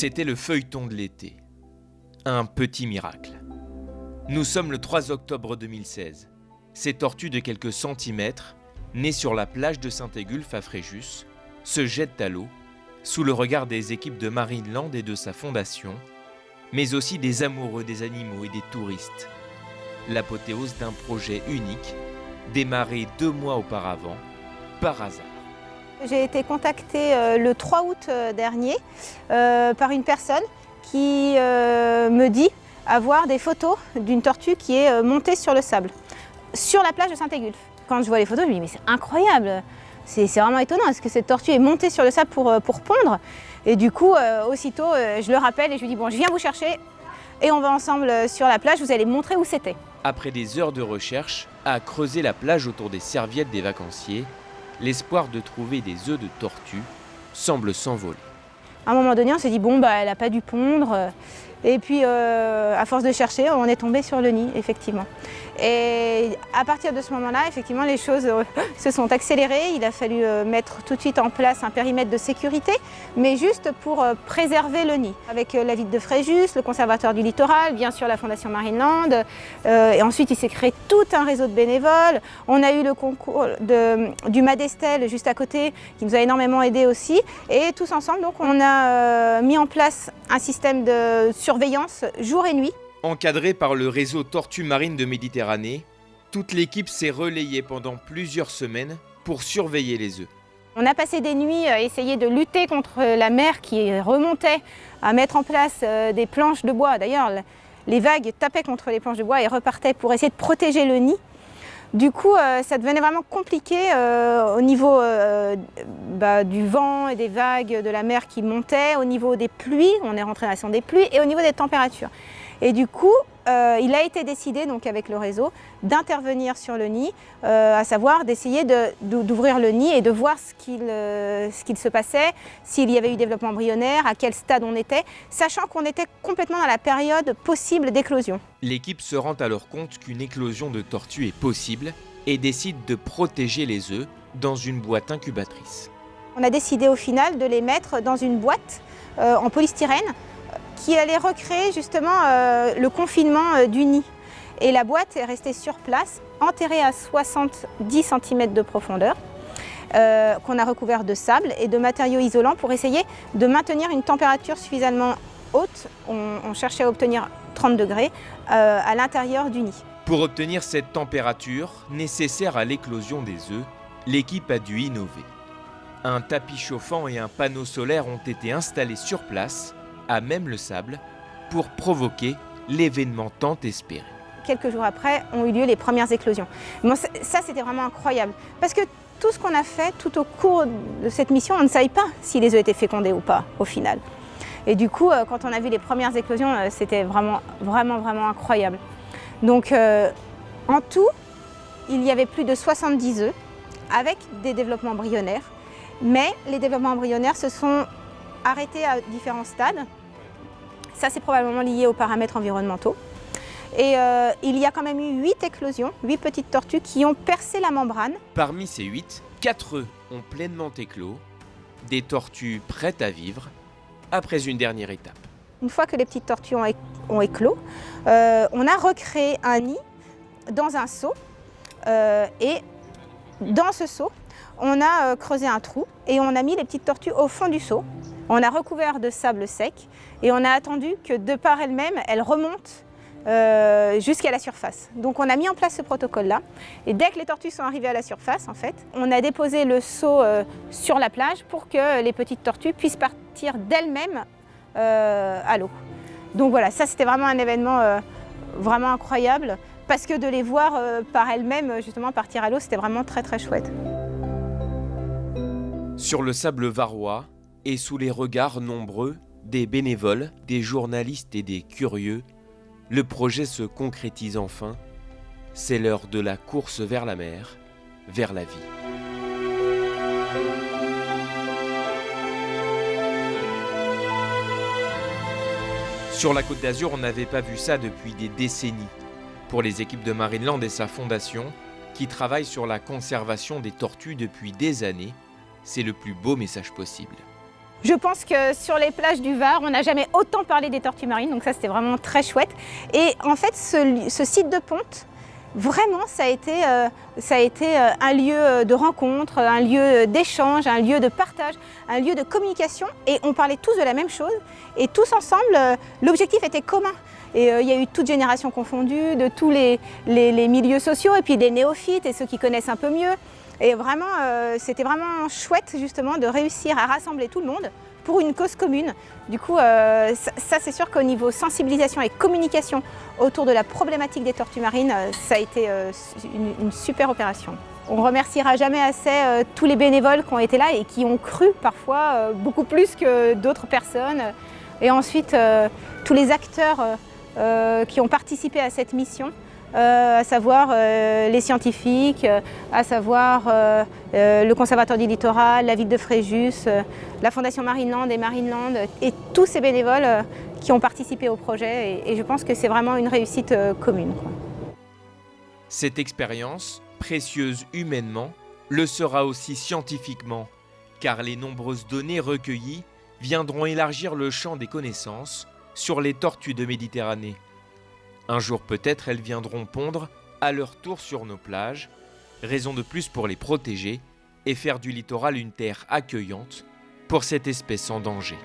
C'était le feuilleton de l'été. Un petit miracle. Nous sommes le 3 octobre 2016. Ces tortues de quelques centimètres, nées sur la plage de Saint-Égulphe à Fréjus, se jettent à l'eau, sous le regard des équipes de Marineland et de sa fondation, mais aussi des amoureux des animaux et des touristes. L'apothéose d'un projet unique, démarré 2 mois auparavant, par hasard. J'ai été contactée le 3 août dernier par une personne qui me dit avoir des photos d'une tortue qui est montée sur le sable, sur la plage de Saint-Égulphe. Quand je vois les photos, je me dis mais c'est incroyable, c'est vraiment étonnant, est-ce que cette tortue est montée sur le sable pour pondre? Et du coup, aussitôt, je le rappelle et je lui dis bon, je viens vous chercher et on va ensemble sur la plage, vous allez me montrer où c'était. Après des heures de recherche, à creuser la plage autour des serviettes des vacanciers, l'espoir de trouver des œufs de tortue semble s'envoler. À un moment donné, on s'est dit bon, bah, elle n'a pas dû pondre. Et puis, à force de chercher, on est tombé sur le nid, effectivement. Et à partir de ce moment-là, effectivement, les choses se sont accélérées. Il a fallu mettre tout de suite en place un périmètre de sécurité, mais juste pour préserver le nid. Avec la ville de Fréjus, le conservatoire du littoral, bien sûr la Fondation Marineland. Et ensuite, il s'est créé tout un réseau de bénévoles. On a eu le concours du Madestel juste à côté, qui nous a énormément aidés aussi. Et tous ensemble, donc, on a mis en place un système de surveillance jour et nuit. Encadré par le réseau Tortues Marines de Méditerranée, toute l'équipe s'est relayée pendant plusieurs semaines pour surveiller les œufs. On a passé des nuits à essayer de lutter contre la mer qui remontait, à mettre en place des planches de bois. D'ailleurs, les vagues tapaient contre les planches de bois et repartaient pour essayer de protéger le nid. Du coup, ça devenait vraiment compliqué au niveau du vent et des vagues de la mer qui montaient, au niveau des pluies, on est rentré dans la saison des pluies, et au niveau des températures. Et du coup, il a été décidé, donc avec le réseau, d'intervenir sur le nid, à savoir d'essayer d'ouvrir le nid et de voir ce qu'il se passait, s'il y avait eu développement embryonnaire, à quel stade on était, sachant qu'on était complètement dans la période possible d'éclosion. L'équipe se rend alors compte qu'une éclosion de tortue est possible et décide de protéger les œufs dans une boîte incubatrice. On a décidé au final de les mettre dans une boîte en polystyrène qui allait recréer justement le confinement du nid. Et la boîte est restée sur place, enterrée à 70 cm de profondeur, qu'on a recouvert de sable et de matériaux isolants pour essayer de maintenir une température suffisamment haute. On cherchait à obtenir 30 degrés à l'intérieur du nid. Pour obtenir cette température nécessaire à l'éclosion des œufs, l'équipe a dû innover. Un tapis chauffant et un panneau solaire ont été installés sur place, à même le sable, pour provoquer l'événement tant espéré. Quelques jours après, ont eu lieu les premières éclosions. Bon, ça, c'était vraiment incroyable, parce que tout ce qu'on a fait tout au cours de cette mission, on ne savait pas si les œufs étaient fécondés ou pas, au final. Et du coup, quand on a vu les premières éclosions, c'était vraiment incroyable. Donc, en tout, il y avait plus de 70 œufs, avec des développements embryonnaires, mais les développements embryonnaires se sont arrêtés à différents stades. Ça, c'est probablement lié aux paramètres environnementaux. Et il y a quand même eu 8 éclosions, 8 petites tortues qui ont percé la membrane. Parmi ces 8, 4 œufs ont pleinement éclos, des tortues prêtes à vivre, après une dernière étape. Une fois que les petites tortues ont éclos, on a recréé un nid dans un seau. Et dans ce seau, on a creusé un trou et on a mis les petites tortues au fond du seau. On a recouvert de sable sec et on a attendu que de par elles-mêmes, elles remontent jusqu'à la surface. Donc on a mis en place ce protocole-là. Et dès que les tortues sont arrivées à la surface, en fait, on a déposé le seau sur la plage pour que les petites tortues puissent partir d'elles-mêmes à l'eau. Donc voilà, ça c'était vraiment un événement vraiment incroyable parce que de les voir par elles-mêmes justement partir à l'eau, c'était vraiment très chouette. Sur le sable varois, et sous les regards nombreux des bénévoles, des journalistes et des curieux, le projet se concrétise enfin. C'est l'heure de la course vers la mer, vers la vie. Sur la Côte d'Azur, on n'avait pas vu ça depuis des décennies. Pour les équipes de Marineland et sa fondation, qui travaillent sur la conservation des tortues depuis des années, c'est le plus beau message possible. Je pense que sur les plages du Var, on n'a jamais autant parlé des tortues marines, donc ça c'était vraiment très chouette. Et en fait, ce site de ponte, vraiment, ça a été un lieu de rencontre, un lieu d'échange, un lieu de partage, un lieu de communication. Et on parlait tous de la même chose. Et tous ensemble, l'objectif était commun. Et il y a eu toutes générations confondues, de tous les milieux sociaux, et puis des néophytes et ceux qui connaissent un peu mieux. Et vraiment, c'était vraiment chouette justement de réussir à rassembler tout le monde pour une cause commune. Du coup, ça c'est sûr qu'au niveau sensibilisation et communication autour de la problématique des tortues marines, ça a été une super opération. On ne remerciera jamais assez tous les bénévoles qui ont été là et qui ont cru parfois beaucoup plus que d'autres personnes. Et ensuite, tous les acteurs qui ont participé à cette mission. À savoir les scientifiques, à savoir le Conservatoire du littoral, la ville de Fréjus, la Fondation Marineland et Marineland et tous ces bénévoles qui ont participé au projet et je pense que c'est vraiment une réussite commune, quoi. Cette expérience, précieuse humainement, le sera aussi scientifiquement, car les nombreuses données recueillies viendront élargir le champ des connaissances sur les tortues de Méditerranée. Un jour peut-être elles viendront pondre à leur tour sur nos plages, raison de plus pour les protéger et faire du littoral une terre accueillante pour cette espèce en danger.